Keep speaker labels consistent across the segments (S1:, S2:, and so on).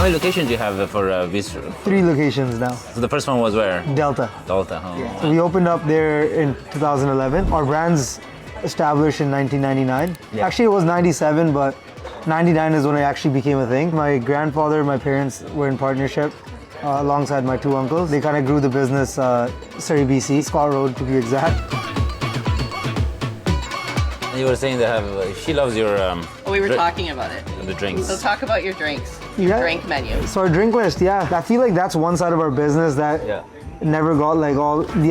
S1: many locations do you have for Bistro?
S2: 3 locations now.
S1: So the first one was where?
S2: Delta.
S1: Delta. Oh.
S2: Yeah. So we opened up there in 2011. Our brand's established in 1999.
S1: Yeah.
S2: Actually, it was 97, but 99 is when it actually became a thing. My grandfather, my parents were in partnership alongside my 2 uncles. They kind of grew the business, Surrey, BC, Scott Road to be exact.
S1: You were saying they have. She loves your.
S3: We were talking about it.
S1: The drinks.
S3: So talk about your drinks.
S2: Yeah.
S3: Your drink menu.
S2: So our drink list, yeah. I feel like that's one side of our business that never got like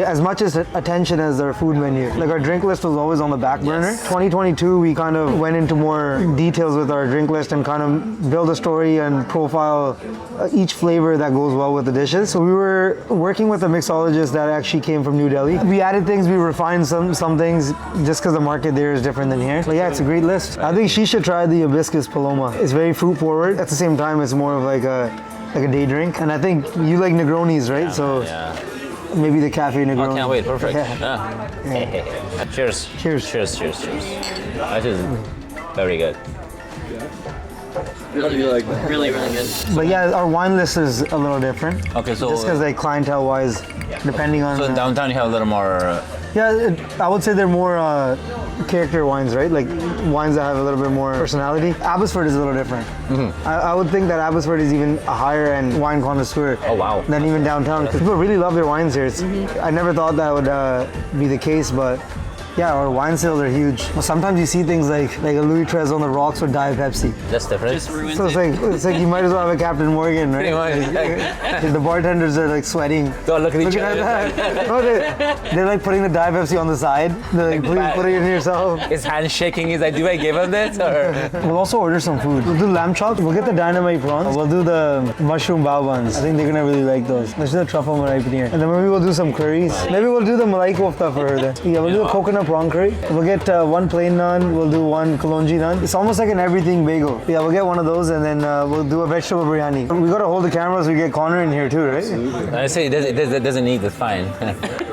S2: as much as attention as our food menu. Like our drink list was always on the back burner. 2022, we kind of went into more details with our drink list and kind of build a story and profile each flavor that goes well with the dishes. So we were working with a mixologist that actually came from New Delhi. We added things, we refined some things just because the market there is different than here. But yeah, it's a great list. I think she should try the hibiscus paloma. It's very fruit forward. At the same time, it's more of like a day drink. And I think you like Negronis, right? Maybe the cafe Negroni.
S1: I can't wait. Perfect.
S2: Yeah.
S1: Cheers.
S2: Cheers.
S1: Cheers. That is very good.
S3: Really good.
S2: But yeah, our wine list is a little different.
S1: Okay, so
S2: just because like clientele-wise, depending on.
S1: So downtown you have a little more.
S2: I would say they're more character wines, right? Like wines that have a little bit more personality. Abbotsford is a little different. Mm-hmm. I would think that Abbotsford is even a higher end wine connoisseur.
S1: Oh wow.
S2: Than even downtown, because people really love their wines here. I never thought that would be the case, but. Yeah, our wine sales are huge. Well, sometimes you see things like a Louis XIII on the rocks with Diet Pepsi.
S1: That's different.
S2: So it's like you might as well have a Captain Morgan, right? Like, the bartenders are like sweating.
S1: Don't look at each other.
S2: No, they're like putting the Diet Pepsi on the side. They're like, please put it in yourself.
S1: His hand shaking. He's like, do I give him this? Or?
S2: We'll also order some food. We'll do lamb chops. We'll get the dynamite prawns. We'll do the mushroom bao buns. I think they're gonna really like those. Let's do the truffle malai paneer. And then maybe we'll do some curries. Maybe we'll do the malai kofta for her then. Yeah, we'll do the coconut prawn curry. We'll get 1 plain naan. We'll do 1 kalonji naan. It's almost like an everything bagel. Yeah, we'll get one of those and then we'll do a vegetable biryani. We gotta hold the camera so we get Connor in here too, right?
S1: I say it doesn't need. It's fine.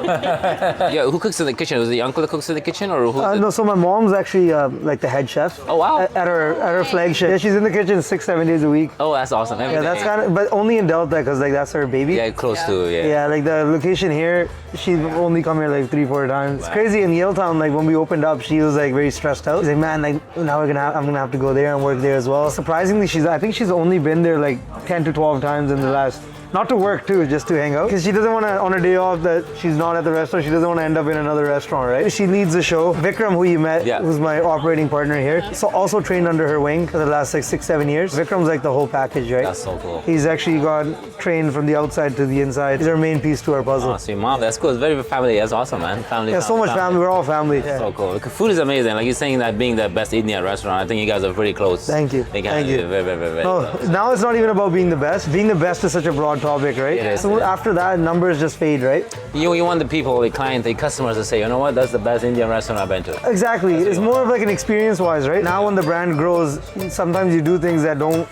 S1: Yeah, who cooks in the kitchen? Was it the uncle that cooks in the kitchen, or who?
S2: No, so my mom's actually like the head chef.
S1: Oh wow!
S2: At her flagship. Yeah, she's in the kitchen 6-7 days a week.
S1: Oh, that's awesome.
S2: Yeah, that's kind of, but only in Delta because like that's her baby.
S1: Yeah, close to
S2: Yeah, like the location here, she's only come here like 3-4 times. It's crazy. In Yaletown, like when we opened up, she was like very stressed out. She's like, man, like now I'm gonna have to go there and work there as well. Surprisingly, I think she's only been there like 10 to 12 times in the last. Not to work too, just to hang out. Because she doesn't want to, on a day off that she's not at the restaurant, she doesn't want to end up in another restaurant, right? She leads the show. Vikram, who you met, who's my operating partner here, so also trained under her wing for the last like 6-7 years. Vikram's like the whole package, right?
S1: That's so cool.
S2: He's actually got trained from the outside to the inside. He's our main piece to our puzzle.
S1: Oh, so your mom, that's cool. It's very family. That's awesome, man. Family.
S2: Yeah, so much family. We're all family. Yeah.
S1: So cool. The food is amazing. Like you're saying that being the best Indian restaurant, I think you guys are pretty close.
S2: Thank you.
S1: Thank
S2: you.
S1: Very
S2: no, now it's not even about being the best. Being the best is such a broad topic, right?
S1: It is.
S2: So after that, numbers just fade, right?
S1: You want the people, the client, the customers to say, you know what, that's the best Indian restaurant I've been to.
S2: Exactly. It's more of like an experience-wise, right? Now when the brand grows, sometimes you do things that don't,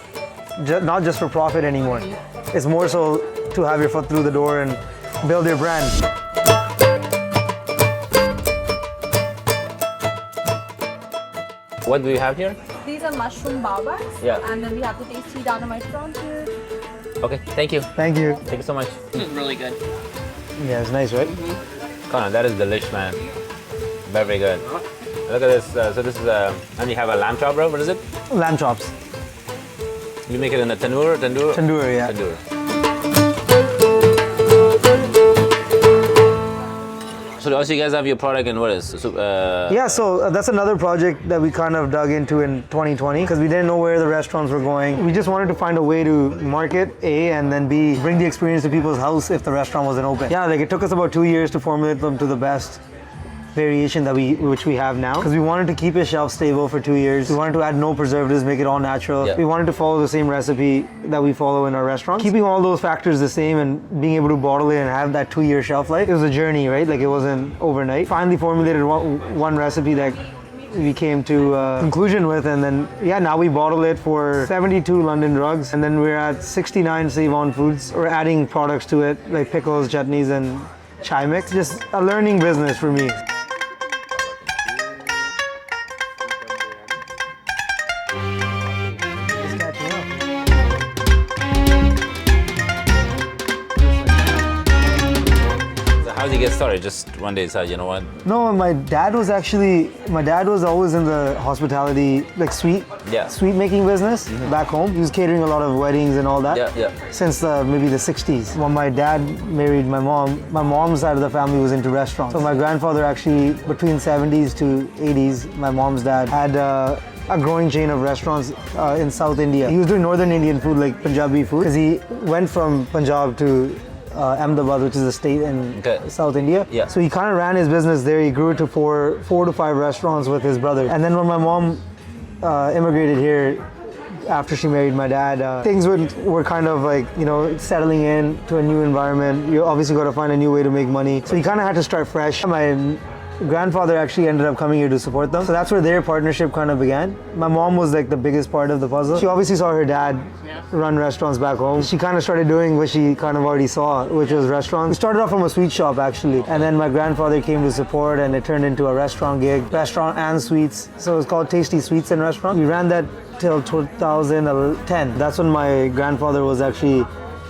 S2: not just for profit anymore. It's more so to have your foot through the door and build your brand.
S1: What do you have here?
S4: These are mushroom baobabs.
S1: Yeah.
S4: And then we have the tasty dynamite prawns here.
S1: Okay, thank you.
S2: Thank you.
S1: Thank you so much.
S3: It's really good.
S2: Yeah, it's nice, right?
S1: Connor, that is delish, man. Very good. Look at this. So this is and you have a lamb chop, bro. What is it?
S2: Lamb chops.
S1: You make it in the tandoor?
S2: Tandoor, yeah.
S1: Tandoor. So also you guys have your product and what is?
S2: So that's another project that we kind of dug into in 2020 because we didn't know where the restaurants were going. We just wanted to find a way to market A and then B, bring the experience to people's house if the restaurant wasn't open. Yeah, like it took us about 2 years to formulate them to the best variation that which we have now because we wanted to keep it shelf stable for 2 years. We wanted to add no preservatives, make it all natural.
S1: Yeah.
S2: We wanted to follow the same recipe that we follow in our restaurants. Keeping all those factors the same and being able to bottle it and have that 2-year shelf life. It was a journey, right? Like it wasn't overnight. Finally formulated one recipe that we came to conclusion with, and then now we bottle it for 72 London drugs, and then we're at 69 Save-On Foods. We're adding products to it like pickles, chutneys, and chai mix. Just a learning business for me.
S1: you get started? Just one day decided, you know what?
S2: No, my dad was always in the hospitality, like sweet making business back home. He was catering a lot of weddings and all that. Since maybe the 60s. When my dad married my mom's side of the family was into restaurants. So my grandfather actually, between 70s to 80s, my mom's dad had a growing chain of restaurants in South India. He was doing Northern Indian food, like Punjabi food, because he went from Punjab to Ahmedabad, which is a state in South India. So he kind of ran his business there. He grew it to four to five restaurants with his brother. And then when my mom immigrated here, after she married my dad, things were kind of like, you know, settling in to a new environment. You obviously got to find a new way to make money. So you kind of had to start fresh. My grandfather actually ended up coming here to support them. So that's where their partnership kind of began. My mom was like the biggest part of the puzzle. She obviously saw her dad run restaurants back home. She kind of started doing what she kind of already saw, which was restaurants. We started off from a sweet shop actually. And then my grandfather came to support and it turned into a restaurant gig, restaurant and sweets. So it was called Tasty Sweets and Restaurant. We ran that till 2010. That's when my grandfather was actually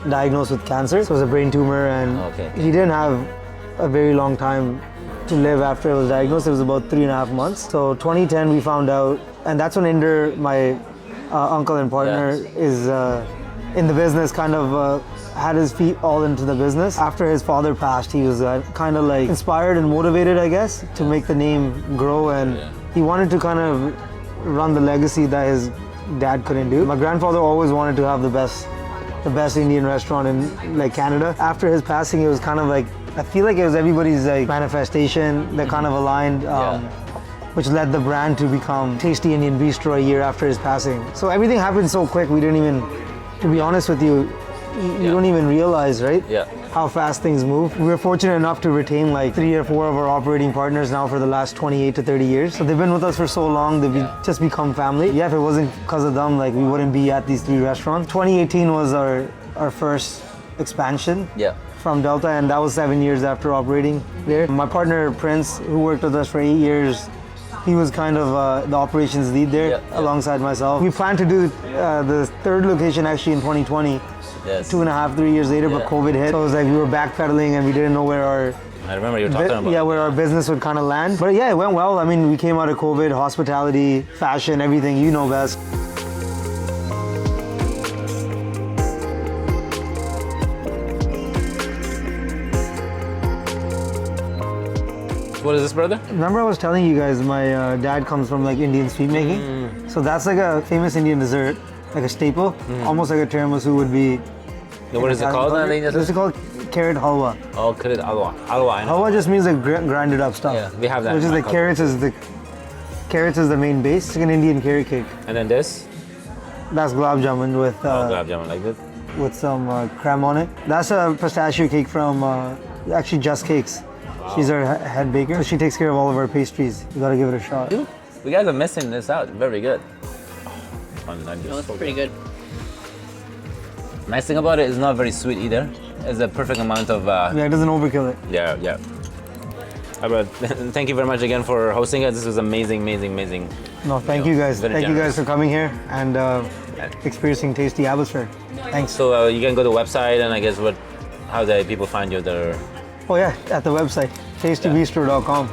S2: diagnosed with cancer. So it was a brain tumor and he didn't have a very long time to live after it was diagnosed. It was about 3.5 months. So 2010 we found out, and that's when Inder, my uncle and partner, is in the business, kind of had his feet all into the business. After his father passed, he was kind of like inspired and motivated, I guess, to make the name grow, and he wanted to kind of run the legacy that his dad couldn't do. My grandfather always wanted to have the best Indian restaurant in like Canada. After his passing, it was kind of like, I feel like it was everybody's like manifestation that kind of aligned, which led the brand to become Tasty Indian Bistro a year after his passing. So everything happened so quick, we didn't even, to be honest with you, you don't even realize, right? How fast things move. We were fortunate enough to retain like 3 or 4 of our operating partners now for the last 28 to 30 years. So they've been with us for so long, they've just become family. If it wasn't because of them, like we wouldn't be at these 3 restaurants. 2018 was our first expansion from Delta, and that was 7 years after operating there. My partner Prince, who worked with us for 8 years, he was kind of the operations lead there alongside myself. We plan to do the 3rd location actually in 2020. 2.5, 3 years later, but COVID hit. So it was like we were backpedaling and we didn't know where our
S1: I remember you were talking about
S2: where our business would kind of land. But yeah, it went well. I mean, we came out of COVID, hospitality, fashion, everything, you know best.
S1: What is this, brother?
S2: Remember I was telling you guys my dad comes from like Indian sweet making? So that's like a famous Indian dessert, like a staple, almost like a tiramisu would be.
S1: What is it called?
S2: This is called carrot halwa.
S1: Oh, carrot halwa. Halwa, I know.
S2: Halwa just means like grinded up stuff.
S1: Yeah, we have that.
S2: Which is like carrots is the main base. It's like an Indian carrot cake.
S1: And then this?
S2: That's gulab jamun with
S1: gulab jamun like this.
S2: With some creme on it. That's a pistachio cake from actually Just Cakes. Wow. She's our head baker, so she takes care of all of our pastries. You gotta give it a shot.
S1: You guys are missing this out. Very good.
S3: It's pretty good.
S1: Nice thing about it is not very sweet either. It's a perfect amount of.
S2: It doesn't overkill it.
S1: Yeah. But thank you very much again for hosting us. This was amazing.
S2: No, thank you guys. Thank you guys for coming here and experiencing tasty atmosphere. Thanks.
S1: So you can go to the website and I guess how do people find you there?
S2: Oh yeah, at the website, tastybistro.com.